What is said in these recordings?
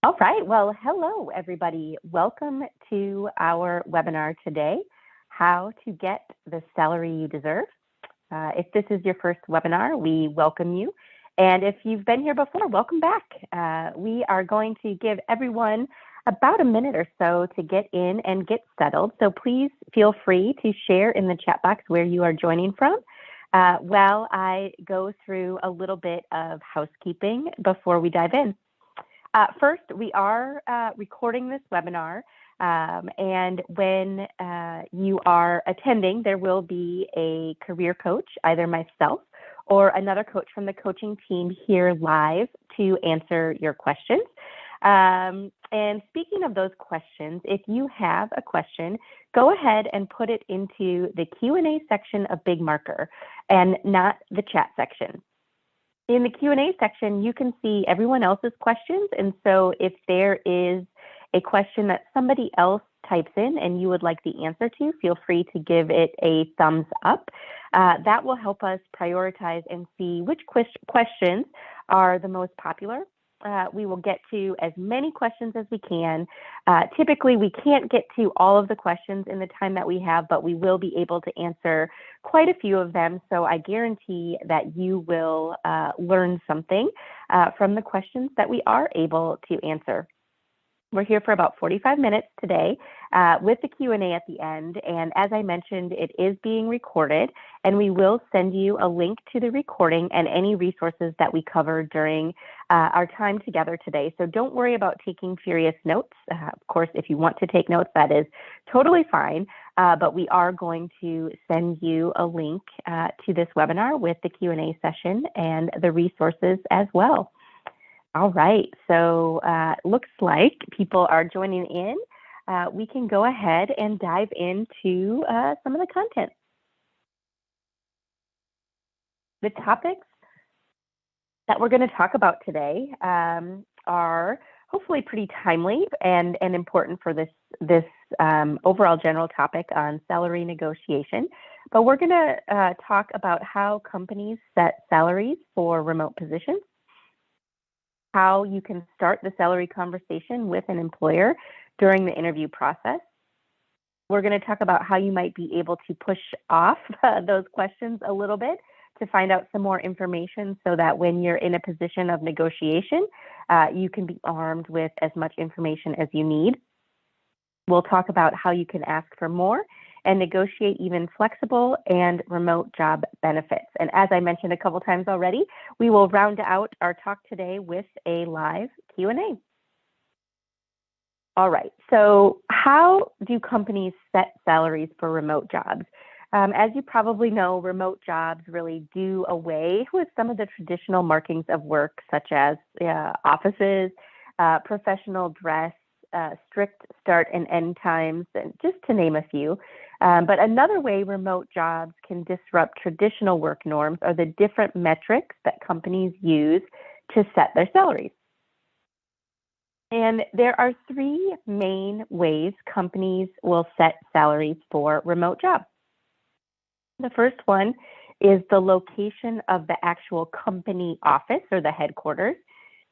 All right. Well, hello, everybody. Welcome to our webinar today, How to Get the Salary You Deserve. If this is your first webinar, we welcome you. And if you've been here before, welcome back. We are going to give everyone about a minute or so to get in and get settled. So please feel free to share in the chat box where you are joining from while I go through a little bit of housekeeping before we dive in. First, we are recording this webinar, and when you are attending, there will be a career coach, either myself or another coach from the coaching team here live to answer your questions. And speaking of those questions, if you have a question, go ahead and put it into the Q&A section of Big Marker and not the chat section. In the Q&A section, you can see everyone else's questions. And so if there is a question that somebody else types in and you would like the answer to, feel free to give it a thumbs up. That will help us prioritize and see which questions are the most popular. We will get to as many questions as we can. Typically, we can't get to all of the questions in the time that we have, but we will be able to answer quite a few of them. So I guarantee that you will learn something from the questions that we are able to answer. We're here for about 45 minutes today with the Q&A at the end. And as I mentioned, it is being recorded, and we will send you a link to the recording and any resources that we covered during our time together today. So don't worry about taking furious notes. Of course, if you want to take notes, that is totally fine. But we are going to send you a link to this webinar with the Q&A session and the resources as well. All right, so looks like people are joining in. We can go ahead and dive into some of the content. The topics that we're going to talk about today are hopefully pretty timely and important for this overall general topic on salary negotiation. But we're going to talk about how companies set salaries for remote positions, how you can start the salary conversation with an employer during the interview process. We're going to talk about how you might be able to push off those questions a little bit to find out some more information so that when you're in a position of negotiation, you can be armed with as much information as you need. We'll talk about how you can ask for more and negotiate even flexible and remote job benefits. And as I mentioned a couple times already, we will round out our talk today with a live Q&A. All right, so how do companies set salaries for remote jobs? As you probably know, remote jobs really do away with some of the traditional markings of work, such as offices, professional dress, strict start and end times, and just to name a few. But another way remote jobs can disrupt traditional work norms are the different metrics that companies use to set their salaries. And there are three main ways companies will set salaries for remote jobs. The first one is the location of the actual company office or the headquarters.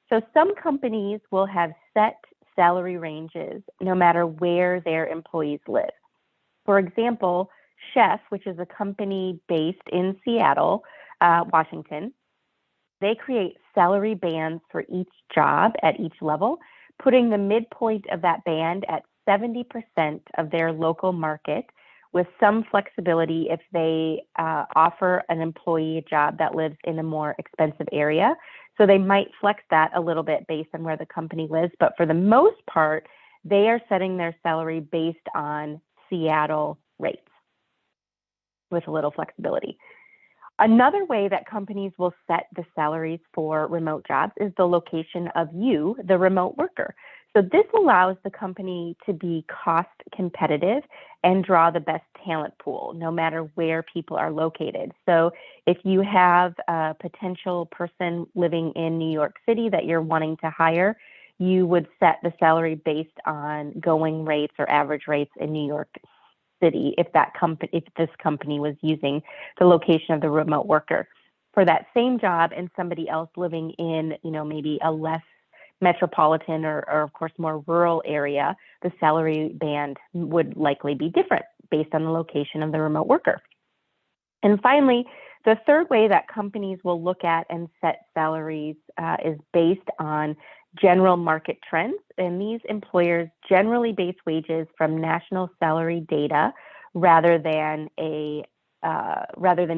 So some companies will have set salary ranges no matter where their employees live. For example, Chef, which is a company based in Seattle, Washington, they create salary bands for each job at each level, putting the midpoint of that band at 70% of their local market, with some flexibility if they offer an employee a job that lives in a more expensive area. So they might flex that a little bit based on where the company lives, but for the most part, they are setting their salary based on Seattle rates with a little flexibility. Another way that companies will set the salaries for remote jobs is the location of you, the remote worker. So this allows the company to be cost competitive and draw the best talent pool, no matter where people are located. So if you have a potential person living in New York City that you're wanting to hire, you would set the salary based on going rates or average rates in New York City if this company was using the location of the remote worker. For that same job and somebody else living in, maybe a less metropolitan or of course more rural area, the salary band would likely be different based on the location of the remote worker. And finally, the third way that companies will look at and set salaries is based on general market trends. And these employers generally base wages from national salary data rather than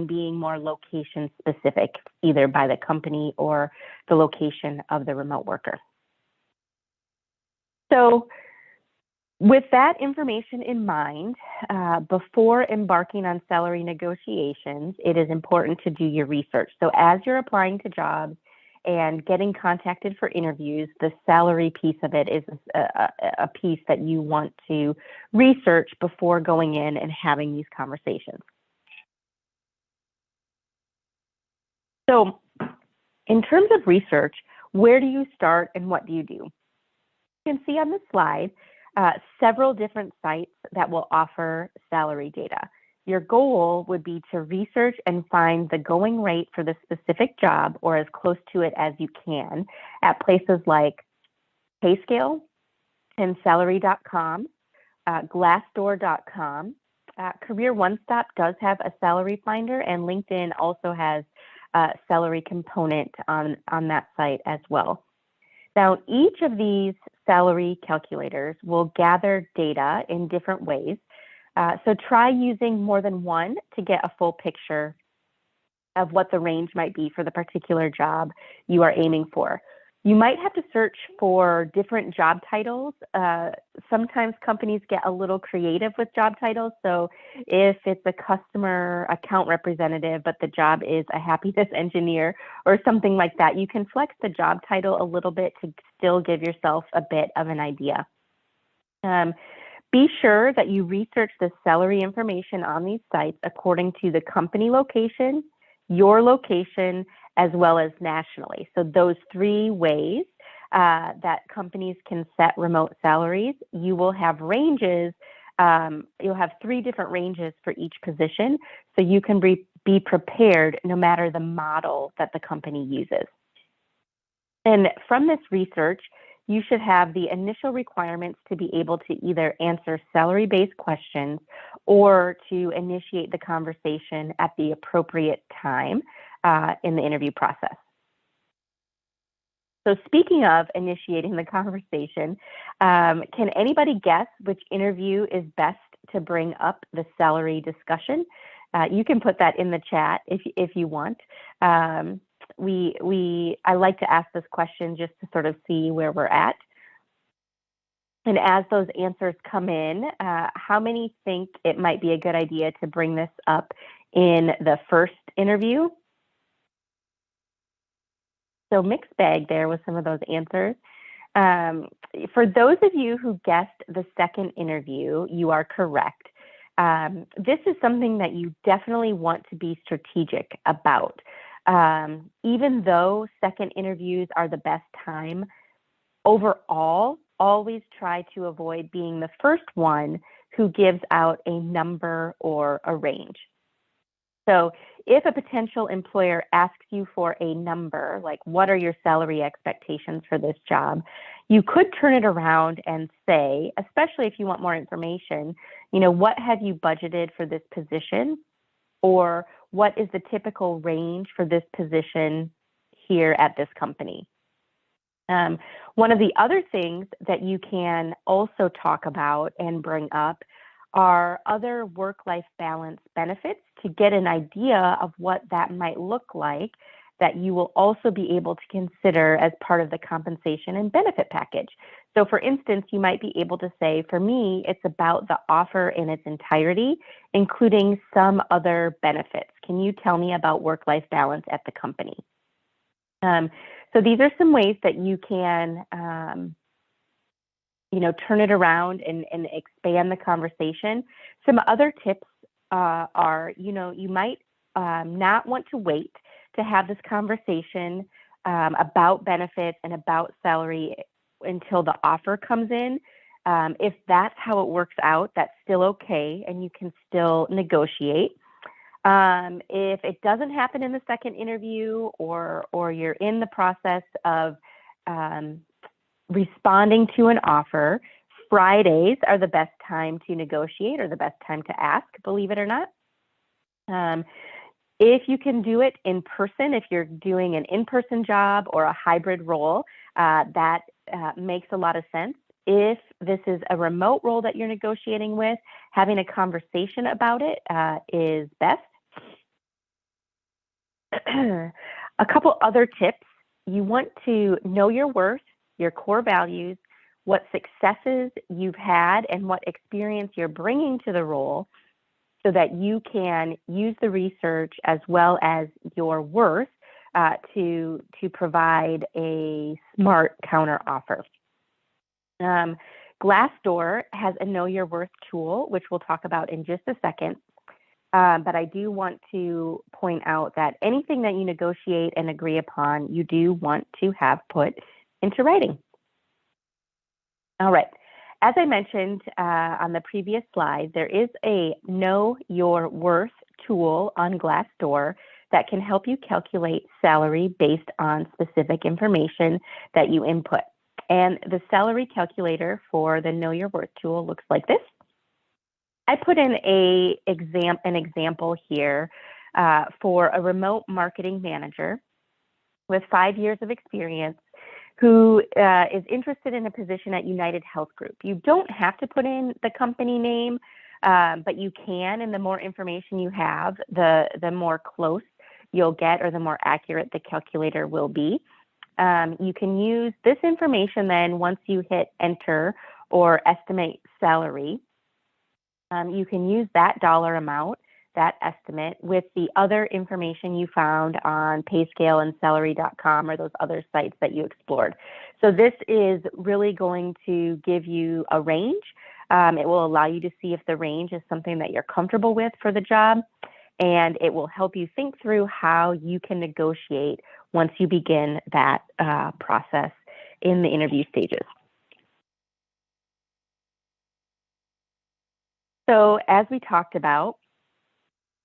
being more location specific, either by the company or the location of the remote worker. So with that information in mind, before embarking on salary negotiations, it is important to do your research. So as you're applying to jobs and getting contacted for interviews, the salary piece of it is a piece that you want to research before going in and having these conversations. So in terms of research, where do you start and what do you do? You can see on the slide several different sites that will offer salary data. Your goal would be to research and find the going rate for the specific job or as close to it as you can at places like PayScale and salary.com, glassdoor.com. Career One Stop does have a salary finder, and LinkedIn also has a salary component on that site as well. Now, each of these salary calculators will gather data in different ways. So try using more than one to get a full picture of what the range might be for the particular job you are aiming for. You might have to search for different job titles. Sometimes companies get a little creative with job titles. So if it's a customer account representative, but the job is a happiness engineer or something like that, you can flex the job title a little bit to still give yourself a bit of an idea. Be sure that you research the salary information on these sites according to the company location, your location, as well as nationally. So those three ways that companies can set remote salaries, you will have ranges. You'll have three different ranges for each position, so you can be prepared no matter the model that the company uses. And from this research, you should have the initial requirements to be able to either answer salary-based questions or to initiate the conversation at the appropriate time in the interview process. So speaking of initiating the conversation, can anybody guess which interview is best to bring up the salary discussion? You can put that in the chat if you want. I like to ask this question just to sort of see where we're at. And as those answers come in, how many think it might be a good idea to bring this up in the first interview? So mixed bag there with some of those answers. For those of you who guessed the second interview, you are correct. This is something that you definitely want to be strategic about. Even though second interviews are the best time, overall, always try to avoid being the first one who gives out a number or a range. So if a potential employer asks you for a number, like what are your salary expectations for this job, you could turn it around and say, especially if you want more information, what have you budgeted for this position? Or what is the typical range for this position here at this company? One of the other things that you can also talk about and bring up are other work-life balance benefits to get an idea of what that might look like that you will also be able to consider as part of the compensation and benefit package. So for instance, you might be able to say, for me, it's about the offer in its entirety, including some other benefits. Can you tell me about work-life balance at the company? So these are some ways that you can turn it around and expand the conversation. Some other tips are, you might not want to wait to have this conversation about benefits and about salary until the offer comes in. If that's how it works out, that's still okay, and you can still negotiate. If it doesn't happen in the second interview, or you're in the process of responding to an offer. Fridays are the best time to negotiate or the best time to ask, believe it or not. If you can do it in person, if you're doing an in-person job or a hybrid role, that makes a lot of sense. If this is a remote role that you're negotiating with, having a conversation about it is best. A couple other tips. You want to know your worth, your core values, what successes you've had, and what experience you're bringing to the role so that you can use the research as well as your worth to provide a smart counter offer. Glassdoor has a Know Your Worth tool, which we'll talk about in just a second. But I do want to point out that anything that you negotiate and agree upon, you do want to have put into writing. All right. As I mentioned on the previous slide, there is a Know Your Worth tool on Glassdoor that can help you calculate salary based on specific information that you input. And the salary calculator for the Know Your Worth tool looks like this. I put in an example here for a remote marketing manager with 5 years of experience who is interested in a position at United Health Group. You don't have to put in the company name, but you can, and the more information you have, the more close you'll get or the more accurate the calculator will be. You can use this information then once you hit enter or estimate salary. You can use that dollar amount, that estimate, with the other information you found on PayScale and Salary.com or those other sites that you explored. So this is really going to give you a range. It will allow you to see if the range is something that you're comfortable with for the job, and it will help you think through how you can negotiate once you begin that process in the interview stages. So as we talked about,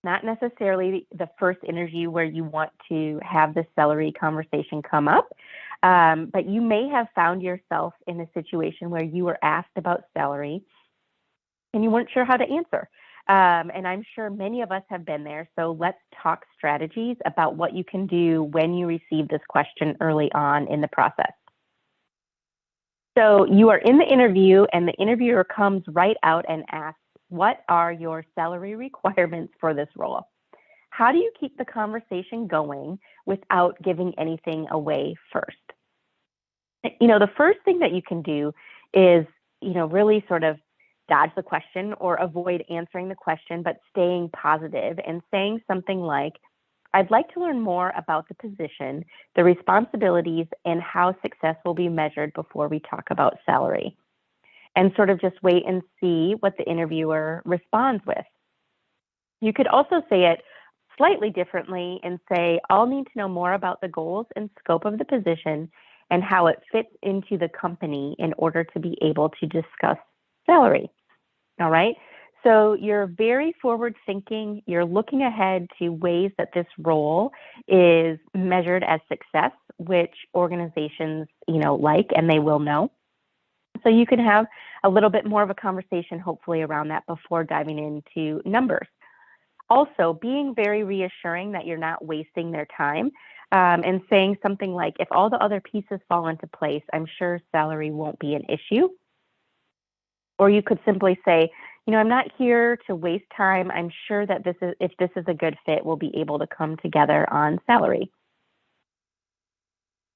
not necessarily the first interview where you want to have the salary conversation come up, but you may have found yourself in a situation where you were asked about salary and you weren't sure how to answer. And I'm sure many of us have been there. So let's talk strategies about what you can do when you receive this question early on in the process. So you are in the interview and the interviewer comes right out and asks, what are your salary requirements for this role? How do you keep the conversation going without giving anything away first? The first thing that you can do is, really sort of dodge the question or avoid answering the question, but staying positive and saying something like, I'd like to learn more about the position, the responsibilities, and how success will be measured before we talk about salary. And sort of just wait and see what the interviewer responds with. You could also say it slightly differently and say, I'll need to know more about the goals and scope of the position and how it fits into the company in order to be able to discuss salary. All right. So you're very forward thinking. You're looking ahead to ways that this role is measured as success, which organizations, like, and they will know. So you can have a little bit more of a conversation, hopefully, around that before diving into numbers. Also, being very reassuring that you're not wasting their time and saying something like, if all the other pieces fall into place, I'm sure salary won't be an issue. Or you could simply say, I'm not here to waste time. I'm sure that if this is a good fit, we'll be able to come together on salary.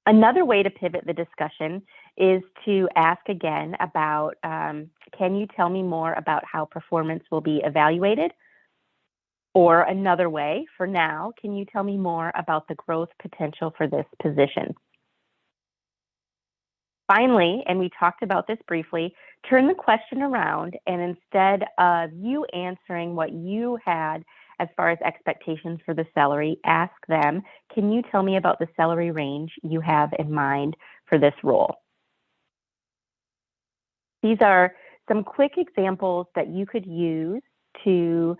Another way to pivot the discussion is to ask again about, can you tell me more about how performance will be evaluated? Or another way, for now, can you tell me more about the growth potential for this position? Finally, and we talked about this briefly, turn the question around and instead of you answering what you had as far as expectations for the salary, ask them, can you tell me about the salary range you have in mind for this role? These are some quick examples that you could use to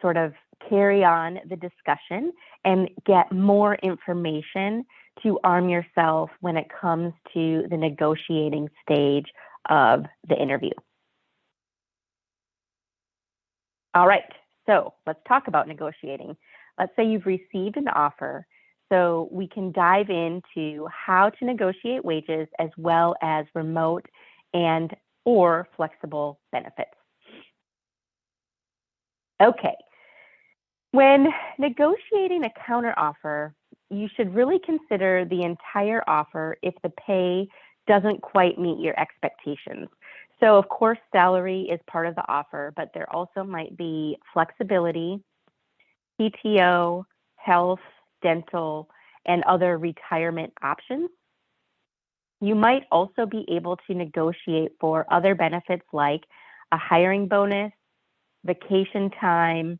sort of carry on the discussion and get more information to arm yourself when it comes to the negotiating stage of the interview. All right, so let's talk about negotiating. Let's say you've received an offer, so we can dive into how to negotiate wages as well as remote and or flexible benefits. Okay, when negotiating a counteroffer, you should really consider the entire offer if the pay doesn't quite meet your expectations. So of course, salary is part of the offer, but there also might be flexibility, PTO, health, dental, and other retirement options. You might also be able to negotiate for other benefits like a hiring bonus, vacation time.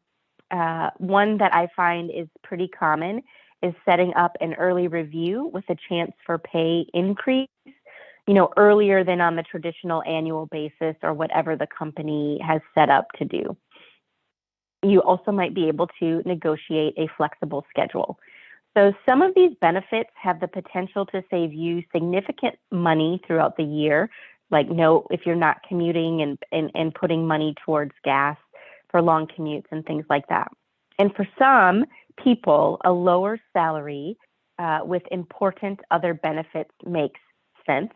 One that I find is pretty common is setting up an early review with a chance for pay increase, earlier than on the traditional annual basis or whatever the company has set up to do. You also might be able to negotiate a flexible schedule. So some of these benefits have the potential to save you significant money throughout the year, like if you're not commuting and putting money towards gas for long commutes and things like that. And for some people, a lower salary with important other benefits makes sense.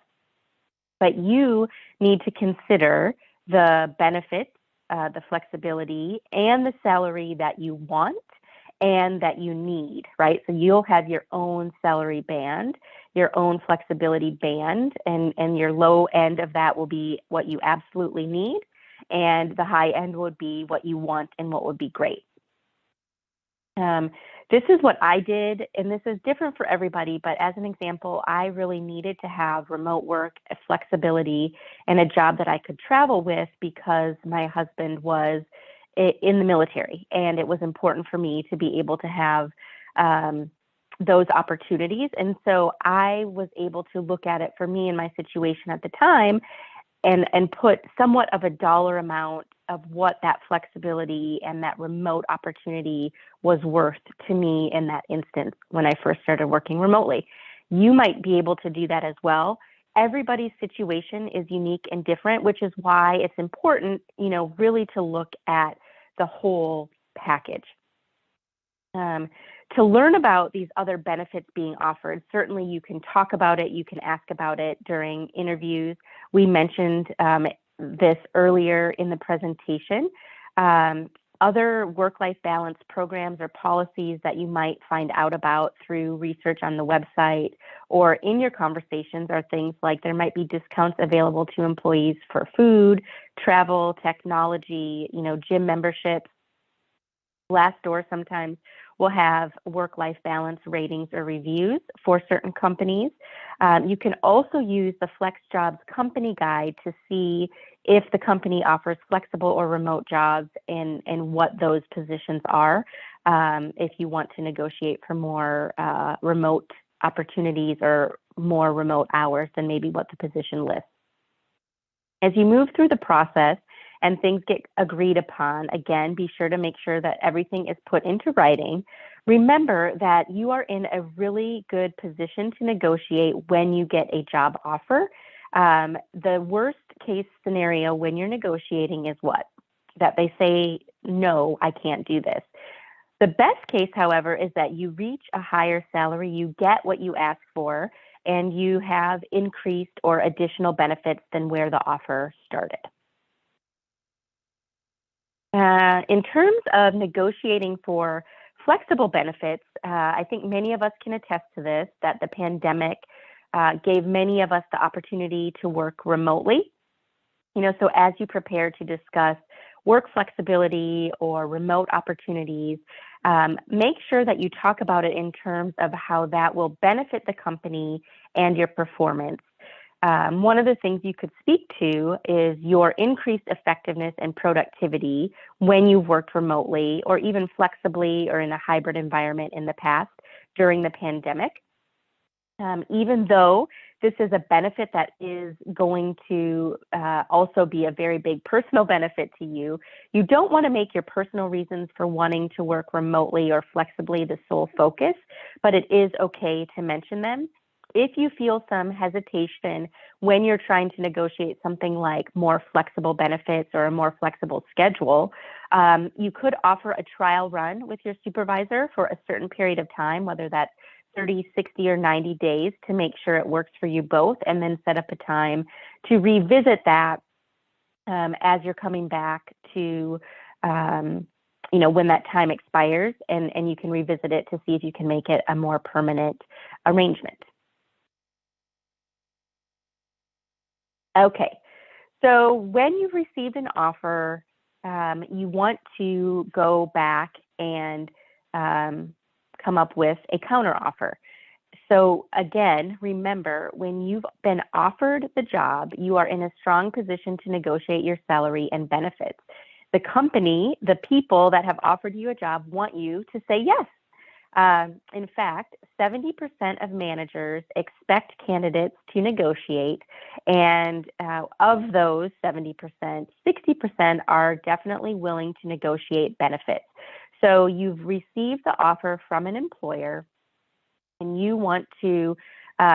But you need to consider the benefits, the flexibility, and the salary that you want and that you need, right? So you'll have your own salary band, your own flexibility band, and your low end of that will be what you absolutely need, and the high end would be what you want and what would be great. This is what I did, and this is different for everybody, but as an example, I really needed to have remote work, flexibility, and a job that I could travel with because my husband was in the military, and it was important for me to be able to have those opportunities. And so I was able to look at it for me and my situation at the time and put somewhat of a dollar amount of what that flexibility and that remote opportunity was worth to me in that instance when I first started working remotely. You might be able to do that as well. Everybody's situation is unique and different, which is why it's important, really to look at the whole package. To learn about these other benefits being offered, certainly you can talk about it, you can ask about it during interviews. We mentioned this earlier in the presentation. Other work-life balance programs or policies that you might find out about through research on the website or in your conversations are things like there might be discounts available to employees for food, travel, technology, gym memberships. Glassdoor sometimes will have work-life balance ratings or reviews for certain companies. You can also use the FlexJobs company guide to see if the company offers flexible or remote jobs and what those positions are, if you want to negotiate for more remote opportunities or more remote hours than maybe what the position lists. As you move through the process and things get agreed upon, again, be sure to make sure that everything is put into writing. Remember that you are in a really good position to negotiate when you get a job offer. The worst case scenario when you're negotiating is what? That they say, no, I can't do this. The best case, however, is that you reach a higher salary, you get what you ask for, and you have increased or additional benefits than where the offer started. In terms of negotiating for flexible benefits, I think many of us can attest to this, that the pandemic gave many of us the opportunity to work remotely. So as you prepare to discuss work flexibility or remote opportunities, make sure that you talk about it in terms of how that will benefit the company and your performance. One of the things you could speak to is your increased effectiveness and productivity when you've worked remotely or even flexibly or in a hybrid environment in the past during the pandemic. Even though this is a benefit that is going to also be a very big personal benefit to you, you don't want to make your personal reasons for wanting to work remotely or flexibly the sole focus, but it is okay to mention them. If you feel some hesitation when you're trying to negotiate something like more flexible benefits or a more flexible schedule, you could offer a trial run with your supervisor for a certain period of time, whether that's 30, 60, or 90 days, to make sure it works for you both, and then set up a time to revisit that as you're coming back to, when that time expires, and you can revisit it to see if you can make it a more permanent arrangement. Okay, so when you've received an offer, you want to go back and come up with a counteroffer. So again, remember, when you've been offered the job, you are in a strong position to negotiate your salary and benefits. The company, the people that have offered you a job, want you to say yes. In fact, 70% of managers expect candidates to negotiate, and of those 70%, 60% are definitely willing to negotiate benefits. So you've received the offer from an employer, and you want to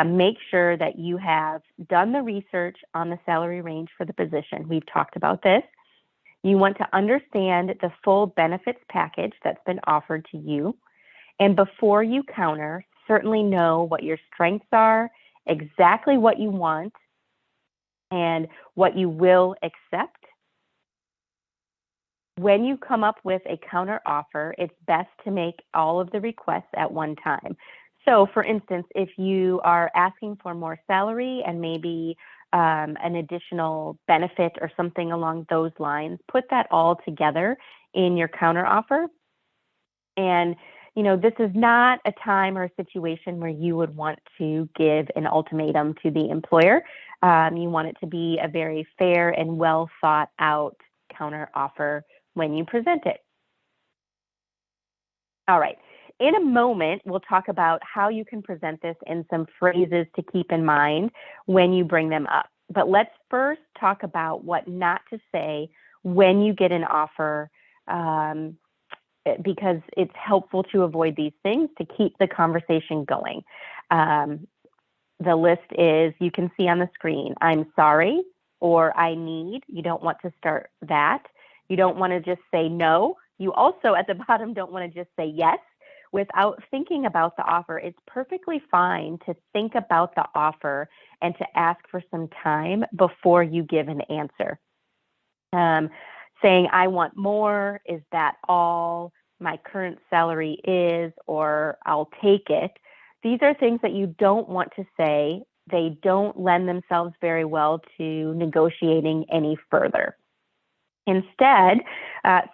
make sure that you have done the research on the salary range for the position. We've talked about this. You want to understand the full benefits package that's been offered to you. And before you counter, certainly know what your strengths are, exactly what you want, and what you will accept. When you come up with a counter offer, it's best to make all of the requests at one time. So for instance, if you are asking for more salary and maybe an additional benefit or something along those lines, put that all together in your counter offer. And this is not a time or a situation where you would want to give an ultimatum to the employer. You want it to be a very fair and well thought out counter offer when you present it. All right. In a moment, we'll talk about how you can present this and some phrases to keep in mind when you bring them up. But let's first talk about what not to say when you get an offer, because it's helpful to avoid these things to keep the conversation going. The list is, you can see on the screen, I'm sorry, or I need. You don't want to start that. You don't want to just say no. You also, at the bottom, don't want to just say yes without thinking about the offer. It's perfectly fine to think about the offer and to ask for some time before you give an answer. Saying, I want more, is that all my current salary is, or I'll take it. These are things that you don't want to say. They don't lend themselves very well to negotiating any further. Instead,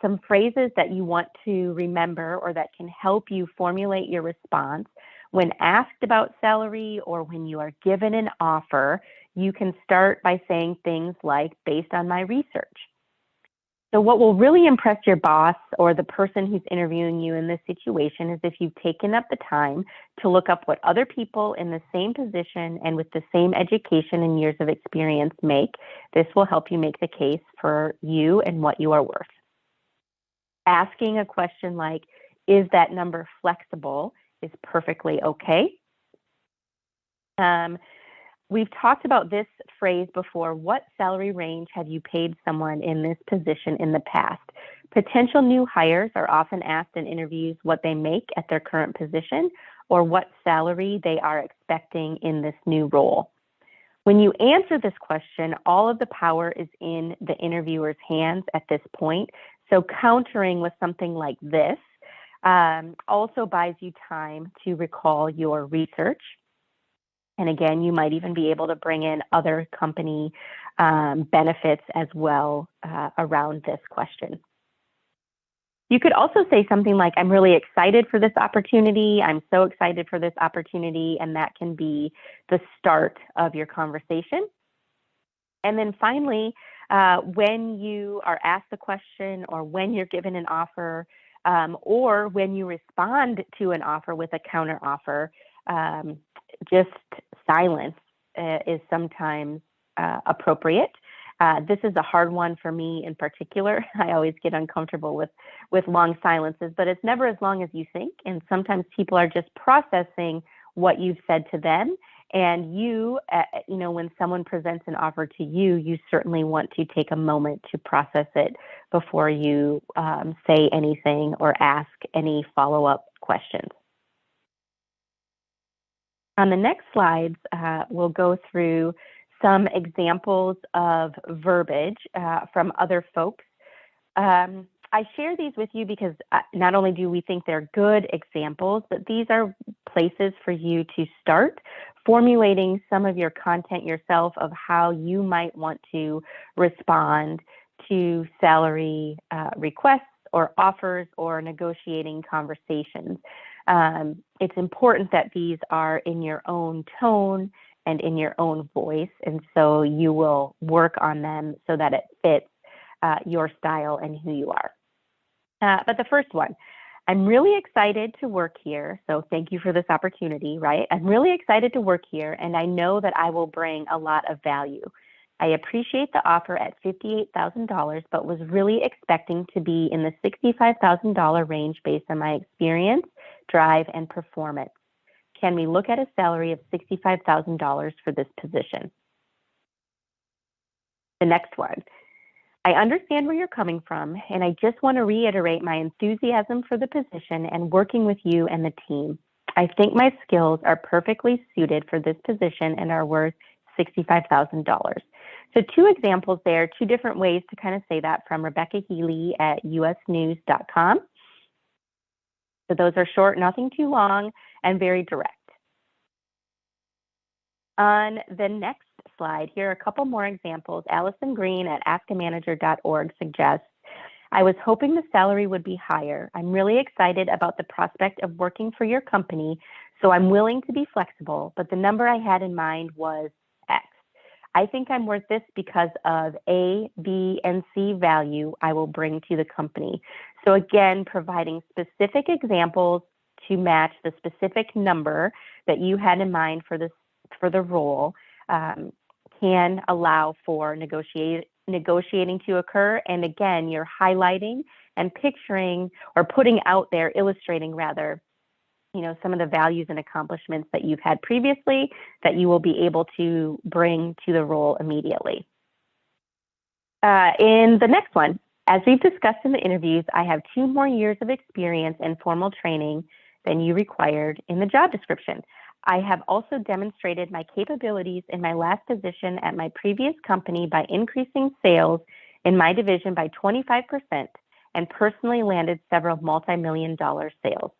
some phrases that you want to remember or that can help you formulate your response when asked about salary or when you are given an offer, you can start by saying things like, based on my research. So what will really impress your boss or the person who's interviewing you in this situation is if you've taken up the time to look up what other people in the same position and with the same education and years of experience make. This will help you make the case for you and what you are worth. Asking a question like, is that number flexible, is perfectly okay. We've talked about this phrase before. What salary range have you paid someone in this position in the past? Potential new hires are often asked in interviews what they make at their current position or what salary they are expecting in this new role. When you answer this question, all of the power is in the interviewer's hands at this point. So countering with something like this also buys you time to recall your research. And again, you might even be able to bring in other company benefits as well around this question. You could also say something like, I'm really excited for this opportunity. I'm so excited for this opportunity. And that can be the start of your conversation. And then finally, when you are asked the question or when you're given an offer or when you respond to an offer with a counter offer, just silence. is sometimes appropriate. This is a hard one for me in particular. I always get uncomfortable with long silences, but it's never as long as you think. And sometimes people are just processing what you've said to them. And you know, when someone presents an offer to you, you certainly want to take a moment to process it before you say anything or ask any follow-up questions. On the next slides, we'll go through some examples of verbiage from other folks. I share these with you because not only do we think they're good examples, but these are places for you to start formulating some of your content yourself of how you might want to respond to salary requests or offers or negotiating conversations. It's important that these are in your own tone and in your own voice, and so you will work on them so that it fits your style and who you are. But the first one, I'm really excited to work here. So thank you for this opportunity, right? I'm really excited to work here, and I know that I will bring a lot of value. I appreciate the offer at $58,000, but was really expecting to be in the $65,000 range based on my experience, drive, and performance. Can we look at a salary of $65,000 for this position? The next one. I understand where you're coming from, and I just want to reiterate my enthusiasm for the position and working with you and the team. I think my skills are perfectly suited for this position and are worth $65,000. So two examples there, two different ways to kind of say that from Rebecca Healy at usnews.com. So those are short, nothing too long, and very direct. On the next slide, here are a couple more examples. Allison Green at askamanager.org suggests, I was hoping the salary would be higher. I'm really excited about the prospect of working for your company, so I'm willing to be flexible, but the number I had in mind was X. I think I'm worth this because of A, B, and C value I will bring to the company. So again, providing specific examples to match the specific number that you had in mind for the role can allow for negotiating to occur. And again, you're highlighting and picturing or putting out there, illustrating rather, you know, some of the values and accomplishments that you've had previously that you will be able to bring to the role immediately. In the next one, as we've discussed in the interviews, I have 2 more years of experience and formal training than you required in the job description. I have also demonstrated my capabilities in my last position at my previous company by increasing sales in my division by 25% and personally landed several multi-million-dollar sales.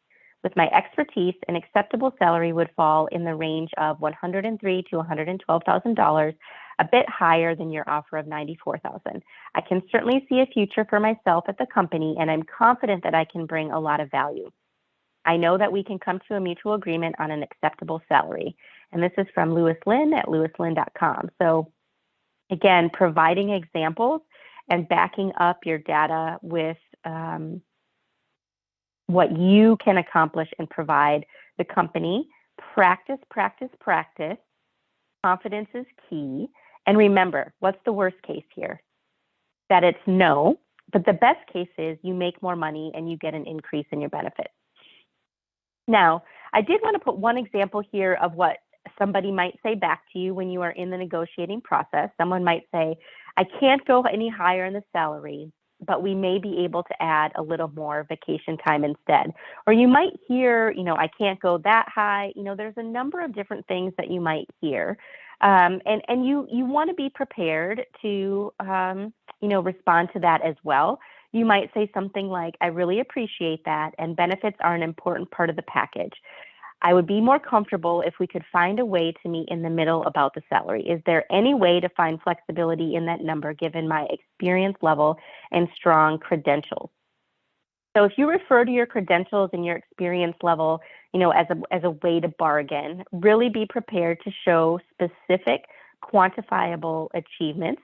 With my expertise, an acceptable salary would fall in the range of $103,000 to $112,000, a bit higher than your offer of $94,000. I can certainly see a future for myself at the company, and I'm confident that I can bring a lot of value. I know that we can come to a mutual agreement on an acceptable salary. And this is from Louis Lynn at louislynn.com. So again, providing examples and backing up your data with what you can accomplish and provide the company. Practice, practice, practice. Confidence is key. And remember, what's the worst case here? That it's no, but the best case is you make more money and you get an increase in your benefits. Now, I did want to put one example here of what somebody might say back to you when you are in the negotiating process. Someone might say, I can't go any higher in the salary, but we may be able to add a little more vacation time instead. Or you might hear, you know, I can't go that high. You know, there's a number of different things that you might hear. And you want to be prepared to, you know, respond to that as well. You might say something like, I really appreciate that, and benefits are an important part of the package. I would be more comfortable if we could find a way to meet in the middle about the salary. Is there any way to find flexibility in that number given my experience level and strong credentials? So if you refer to your credentials and your experience level, you know, as a way to bargain, really be prepared to show specific, quantifiable achievements.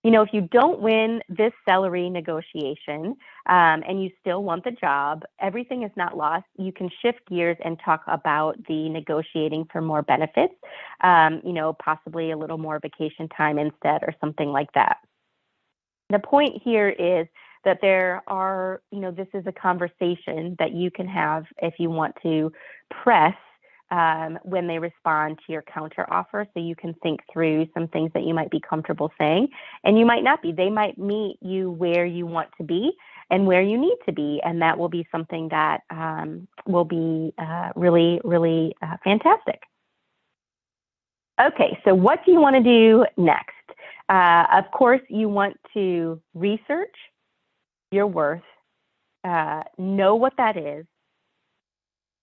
if you don't win this salary negotiation and you still want the job, everything is not lost. You can shift gears and talk about the negotiating for more benefits, possibly a little more vacation time instead or something like that. The point here is that there are, this is a conversation that you can have if you want to press when they respond to your counter offer. So you can think through some things that you might be comfortable saying, and you might not be. They might meet you where you want to be and where you need to be. And that will be something that will be really, really fantastic. Okay, so what do you want to do next? Of course, you want to research your worth, know what that is,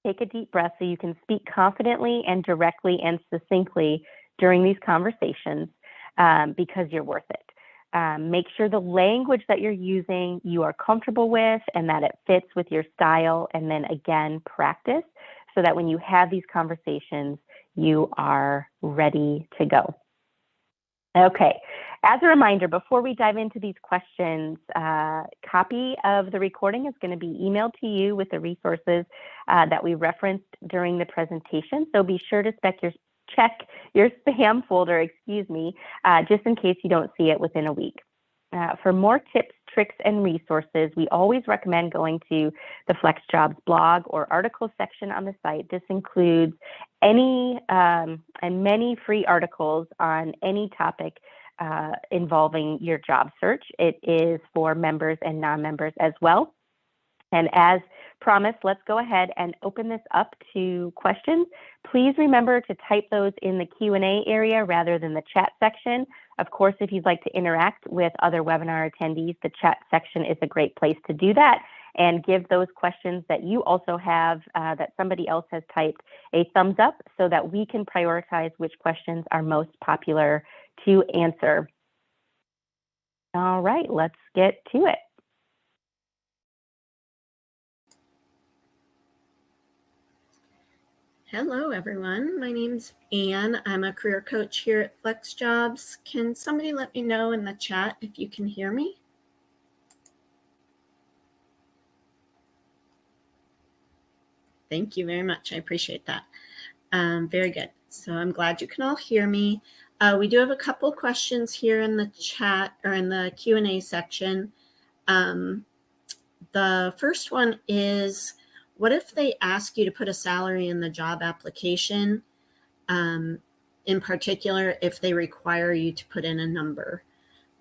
take a deep breath so you can speak confidently and directly and succinctly during these conversations because you're worth it. Make sure the language that you're using you are comfortable with and that it fits with your style, and then again, practice so that when you have these conversations, you are ready to go. Okay, as a reminder, before we dive into these questions, copy of the recording is going to be emailed to you with the resources that we referenced during the presentation. So be sure to check your spam folder, just in case you don't see it within a week. For more tips, tricks, and resources, we always recommend going to the FlexJobs blog or article section on the site. This includes any and many free articles on any topic involving your job search. It is for members and non-members as well. And as promised, let's go ahead and open this up to questions. Please remember to type those in the Q&A area rather than the chat section. Of course, if you'd like to interact with other webinar attendees, the chat section is a great place to do that, and give those questions that you also have that somebody else has typed a thumbs up so that we can prioritize which questions are most popular to answer. All right, let's get to it. Hello, everyone. My name's Anne. I'm a career coach here at FlexJobs. Can somebody let me know in the chat if you can hear me? Thank you very much. I appreciate that. Very good. So I'm glad you can all hear me. We do have a couple questions here in the chat or in the Q&A section. The first one is, what if they ask you to put a salary in the job application? In particular, if they require you to put in a number?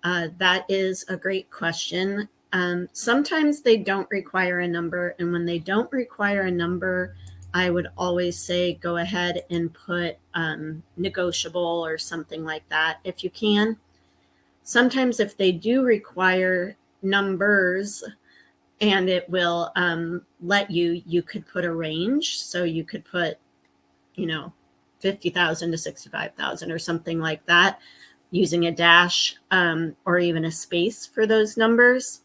That is a great question. Sometimes they don't require a number, and when they don't require a number, I would always say go ahead and put negotiable or something like that if you can. Sometimes if they do require numbers, and it will let you could put a range. So you could put, 50,000 to 65,000 or something like that, using a dash or even a space for those numbers,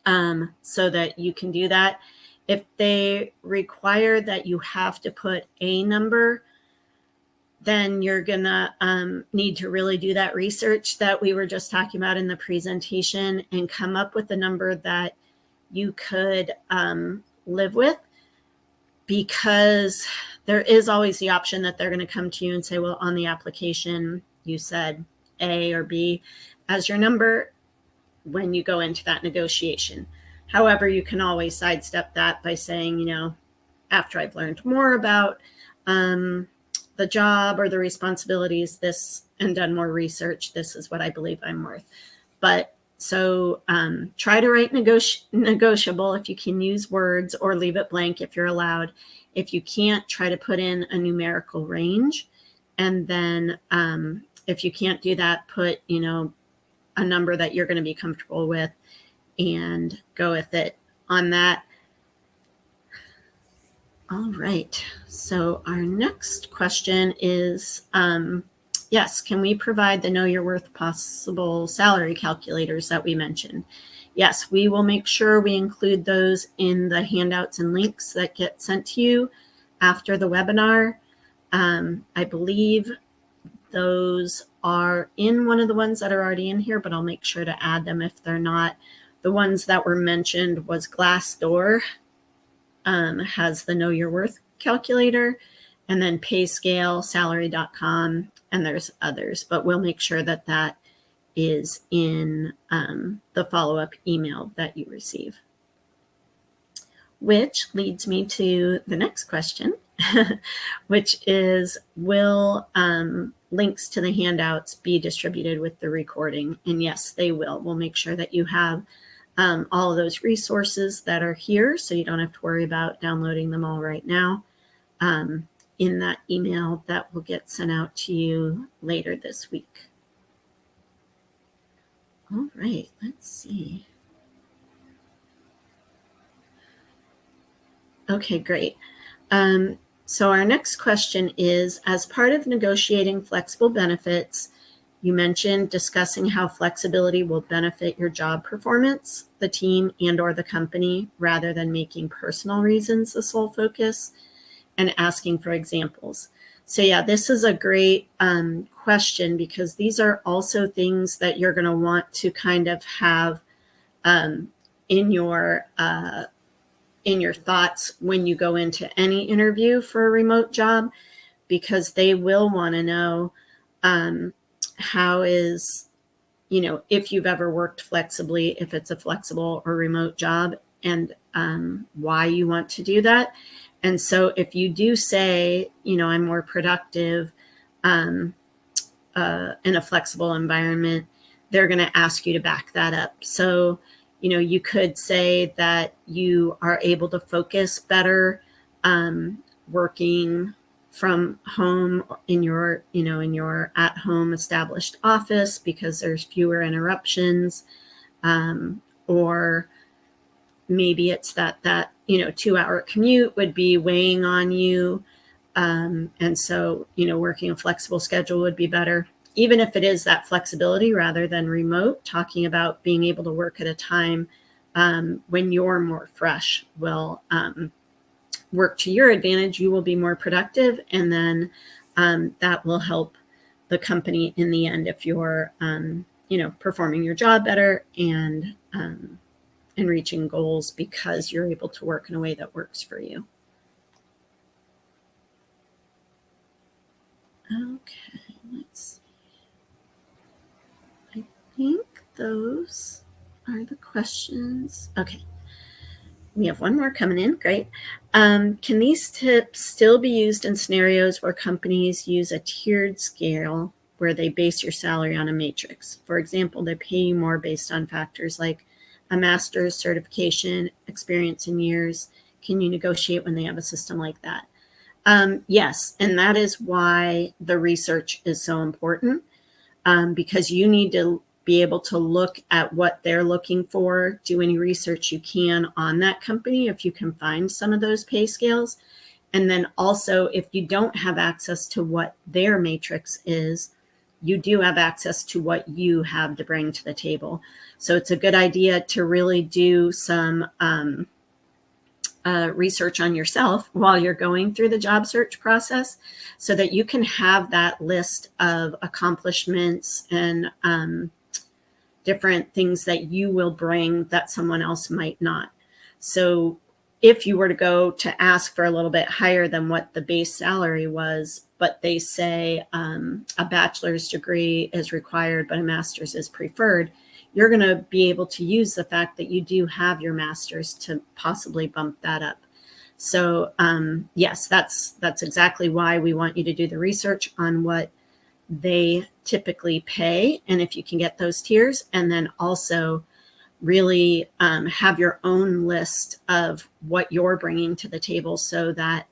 so that you can do that. If they require that you have to put a number, then you're gonna need to really do that research that we were just talking about in the presentation and come up with a number that you could live with, because there is always the option that they're going to come to you and say, well, on the application, you said A or B as your number when you go into that negotiation. However, you can always sidestep that by saying, after I've learned more about the job or the responsibilities, this, and done more research, this is what I believe I'm worth. But so try to write negotiable if you can use words, or leave it blank if you're allowed. If you can't, try to put in a numerical range. And then if you can't do that, put, a number that you're going to be comfortable with and go with it on that. All right. So our next question is, yes, can we provide the Know Your Worth possible salary calculators that we mentioned? Yes, we will make sure we include those in the handouts and links that get sent to you after the webinar. I believe those are in one of the ones that are already in here, but I'll make sure to add them if they're not. The ones that were mentioned was Glassdoor, has the Know Your Worth calculator, and then PayScale, salary.com, and there's others, but we'll make sure that that is in the follow-up email that you receive. Which leads me to the next question, which is, will links to the handouts be distributed with the recording? And yes, they will. We'll make sure that you have all of those resources that are here, so you don't have to worry about downloading them all right now, in that email that will get sent out to you later this week. All right, let's see. Okay, great. So our next question is, as part of negotiating flexible benefits, you mentioned discussing how flexibility will benefit your job performance, the team, and/or the company, rather than making personal reasons the sole focus, and asking for examples. So yeah, this is a great question, because these are also things that you're going to want to kind of have in your thoughts when you go into any interview for a remote job, because they will want to know how is, if you've ever worked flexibly, if it's a flexible or remote job, and why you want to do that. And so if you do say, I'm more productive in a flexible environment, they're going to ask you to back that up. So, you could say that you are able to focus better working from home in your at-home established office, because there's fewer interruptions, or maybe it's that 2-hour commute would be weighing on you, and so working a flexible schedule would be better. Even if it is that flexibility rather than remote, talking about being able to work at a time when you're more fresh will work to your advantage. You will be more productive, and then that will help the company in the end if you're performing your job better and reaching goals, because you're able to work in a way that works for you. Okay, let's see. I think those are the questions. Okay. We have one more coming in. Great. Can these tips still be used in scenarios where companies use a tiered scale where they base your salary on a matrix? For example, they pay you more based on factors like a master's, certification, experience in years. Can you negotiate when they have a system like that? Yes, and that is why the research is so important, because you need to be able to look at what they're looking for, do any research you can on that company if you can find some of those pay scales. And then also, if you don't have access to what their matrix is, you do have access to what you have to bring to the table. So it's a good idea to really do some research on yourself while you're going through the job search process, so that you can have that list of accomplishments and different things that you will bring that someone else might not. So if you were to go to ask for a little bit higher than what the base salary was, but they say a bachelor's degree is required, but a master's is preferred, you're going to be able to use the fact that you do have your master's to possibly bump that up. So yes, that's exactly why we want you to do the research on what they typically pay, and if you can get those tiers, and then also really have your own list of what you're bringing to the table, so that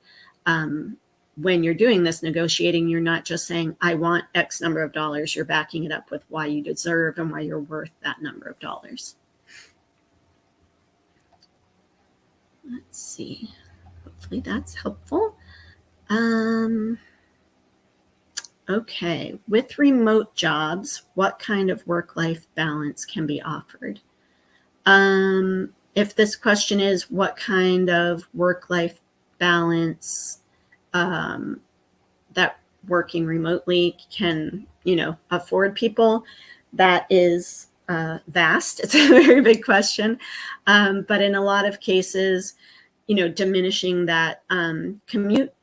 when you're doing this negotiating, you're not just saying, I want X number of dollars. You're backing it up with why you deserve and why you're worth that number of dollars. Let's see. Hopefully that's helpful. Okay, with remote jobs, what kind of work-life balance can be offered? If this question is what kind of work-life balance that working remotely can afford people, that is vast. It's a very big question. But in a lot of cases, diminishing that commute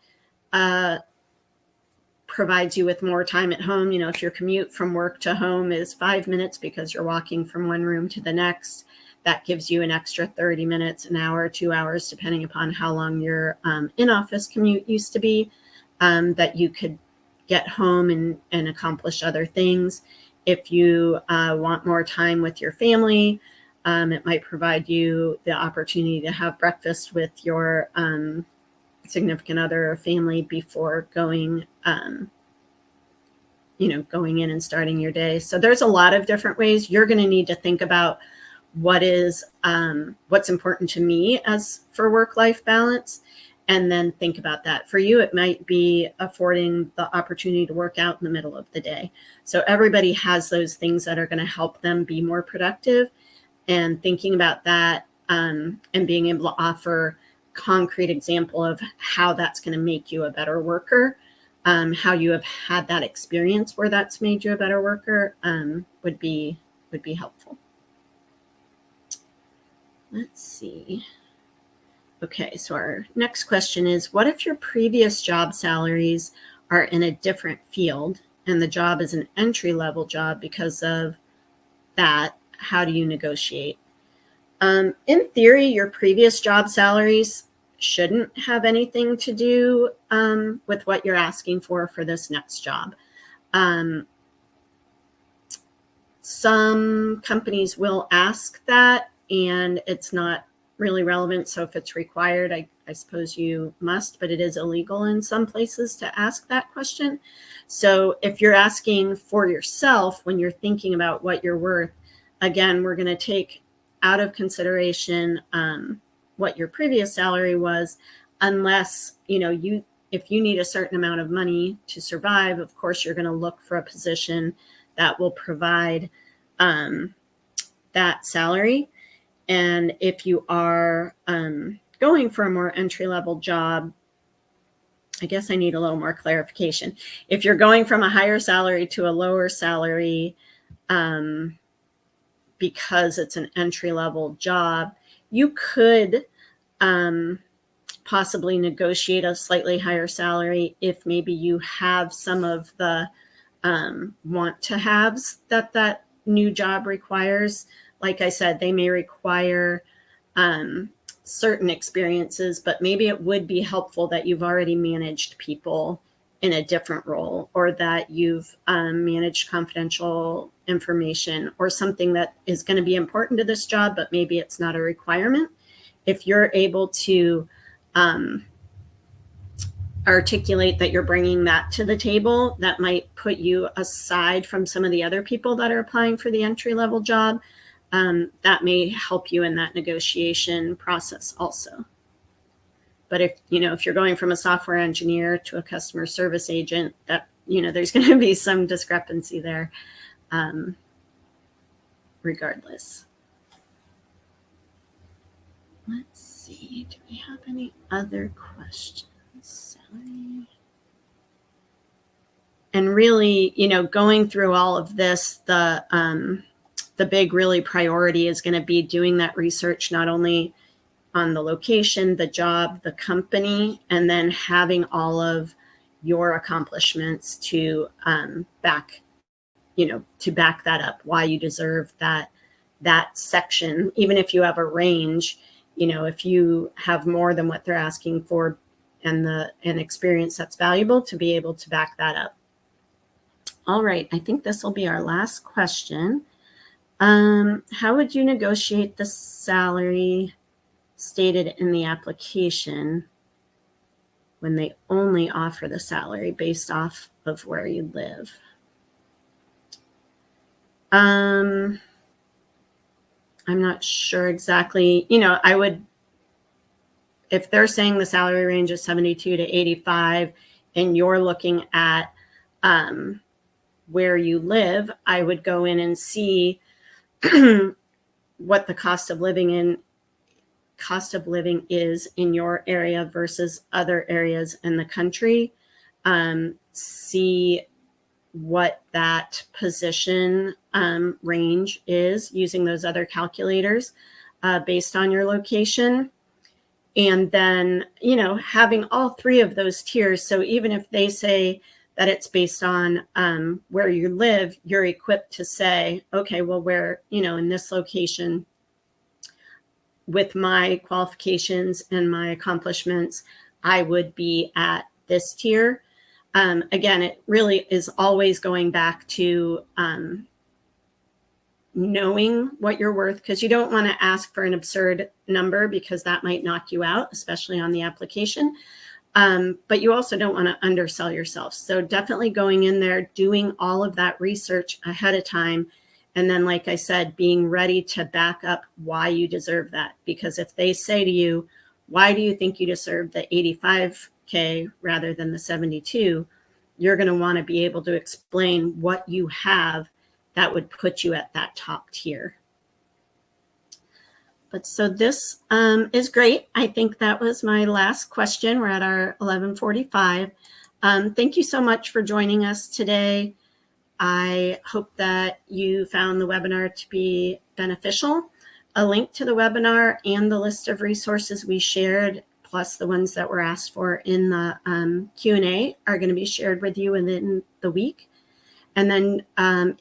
provides you with more time at home. If your commute from work to home is 5 minutes because you're walking from one room to the next, that gives you an extra 30 minutes, an hour, 2 hours, depending upon how long your in-office commute used to be, that you could get home and accomplish other things. If you want more time with your family, it might provide you the opportunity to have breakfast with your significant other or family before going in and starting your day. So there's a lot of different ways. You're going to need to think about what's important to me as for work-life balance, and then think about that. For you, it might be affording the opportunity to work out in the middle of the day. So everybody has those things that are going to help them be more productive, and thinking about that and being able to offer concrete example of how that's going to make you a better worker, how you have had that experience where that's made you a better worker, would be helpful. Let's see. Okay, so our next question is, what if your previous job salaries are in a different field and the job is an entry-level job because of that? How do you negotiate? In theory, your previous job salaries shouldn't have anything to do with what you're asking for this next job. Some companies will ask that, and it's not really relevant. So if it's required, I suppose you must, but it is illegal in some places to ask that question. So if you're asking for yourself when you're thinking about what you're worth, again, we're going to take out of consideration what your previous salary was, unless, if you need a certain amount of money to survive, of course, you're going to look for a position that will provide that salary. And if you are going for a more entry-level job, I guess I need a little more clarification. If you're going from a higher salary to a lower salary because it's an entry-level job, you could possibly negotiate a slightly higher salary if maybe you have some of the want-to-haves that new job requires. Like I said, they may require certain experiences, but maybe it would be helpful that you've already managed people in a different role, or that you've managed confidential information, or something that is going to be important to this job, but maybe it's not a requirement. If you're able to articulate that you're bringing that to the table, that might put you aside from some of the other people that are applying for the entry-level job. That may help you in that negotiation process also. But if you're going from a software engineer to a customer service agent, that there's going to be some discrepancy there, regardless. Let's see, do we have any other questions? Salary. And really, going through all of this, the big really priority is going to be doing that research, not only on the location, the job, the company, and then having all of your accomplishments to back that up, why you deserve that section. Even if you have a range, if you have more than what they're asking for and an experience that's valuable, to be able to back that up. All right, I think this will be our last question. How would you negotiate the salary stated in the application when they only offer the salary based off of where you live? I'm not sure exactly. I would, if they're saying the salary range is 72 to 85 and you're looking at where you live, I would go in and see what the cost of living is in your area versus other areas in the country. See what that position range is using those other calculators based on your location. And then, having all three of those tiers. So even if they say that it's based on where you live, you're equipped to say, okay, well, where, in this location, with my qualifications and my accomplishments, I would be at this tier. Again, it really is always going back to knowing what you're worth, because you don't want to ask for an absurd number because that might knock you out, especially on the application. But you also don't want to undersell yourself. So definitely going in there, doing all of that research ahead of time. And then, like I said, being ready to back up why you deserve that. Because if they say to you, why do you think you deserve the 85K rather than the 72? You're going to want to be able to explain what you have that would put you at that top tier. But so this is great. I think that was my last question. We're at our 11:45. Thank you so much for joining us today. I hope that you found the webinar to be beneficial. A link to the webinar and the list of resources we shared, plus the ones that were asked for in the Q&A, are going to be shared with you within the week. And then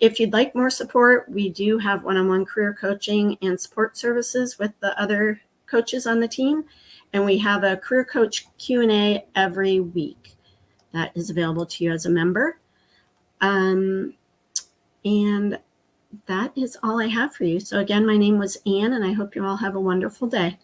if you'd like more support, we do have one-on-one career coaching and support services with the other coaches on the team. And we have a career coach Q&A every week that is available to you as a member. And that is all I have for you. So again, my name was Anne, and I hope you all have a wonderful day.